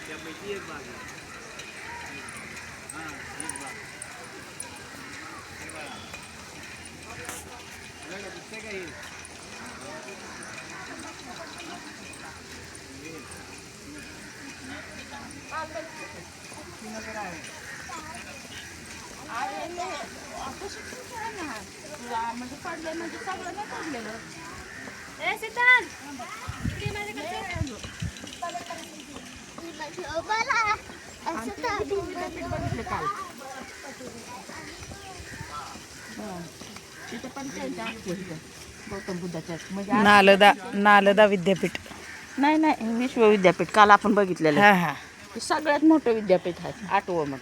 त्यापैकी एक भाग आहे. हां, एक भाग. हे बघा. बघा, दिसतंय का हे? नगर आहे. म्हणजे पडले म्हणजे सगळं नाही पडलेलं. ए सीताल बघितलं काल तिथे पण गौतम बुद्धाच्या म्हणजे नालदा विद्यापीठ. नाही नाही विश्व विद्यापीठ काल आपण बघितलेलं. हा हा. ते सगळ्यात मोठं विद्यापीठ आहे 8वं मग.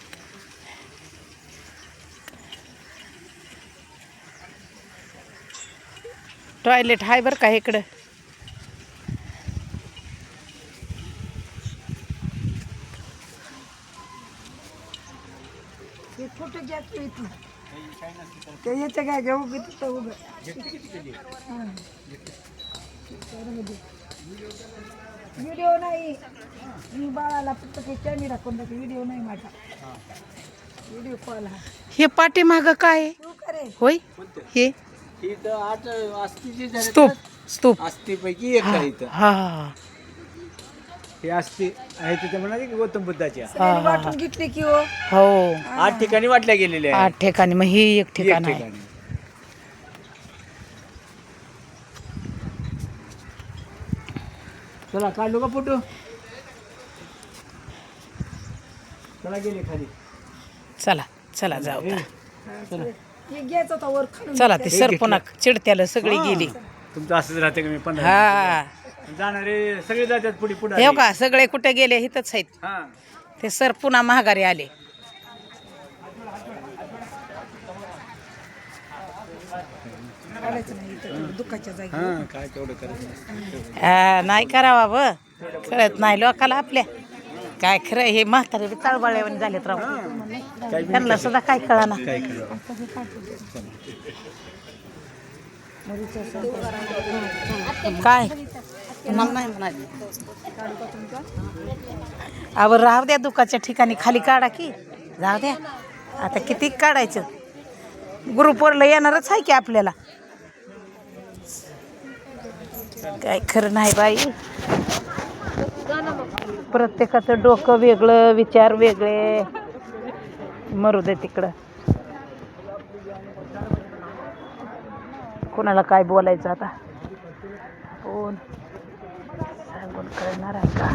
टॉयलेट आहे बरं का इकडं. फोटो घ्यायचं इथं ते येते काय घेऊ किती तर उभं व्हिडिओ नाही. मी बाळाला फक्त ते कॅमेरा कोण व्हिडिओ नाही माझा. व्हिडिओ कॉल हा हे पाठीमागं काय आहे? तू करे होय हे ही तर 8 अस्थिची झाली. स्तूप स्तूप. अस्थिपैकी एक आहे इथं. हा हा हे अस्थि आहे तिथे म्हणाले की गौतम बुद्धाच्या सगळ्यांनी वाटून घेतली की हो. हो. 8 ठिकाणी वाटल्या गेलेल्या 8 ठिकाणी मग ही एक एक ठिकाण आहे. ठिकाणी. चला काढलो का फोटो. चला गेले खाली. चला चला जाऊ आता. चला हे घ्यायचं होता वर खालून. चला ते सरपणा चिडत्याला सगळी गेली. तुमचं असंच राहते का मी 15 हा जाणारे सगळे जातात पुढे पुढे. हे का सगळे कुठे गेले इथंच आहेत. हा ते सर पुन्हा महागारी आले. काढायचं नाही इथं दुःखाच्या जागी. हा काय तेवढं करायचं. नाही करावा ब कळत नाही लोकाला आपल्या. काय खरं हे म्हातारे तळबाळ्यावर झालेत राव. त्यांना सुद्धा काय कळाना. काय करावं. काय मला नाही म्हणाले. अव राहू द्या दुखाच्या ठिकाणी खाली काढा की जाऊ द्या. आता किती काढायचं. ग्रुपवरला येणारच आहे की आपल्याला. काय खरं नाही बाई. प्रत्येकाचं डोकं वेगळं विचार वेगळे. मरू दे तिकडं. कोणाला काय बोलायचं आता. कोण सांगून करणार आहे का.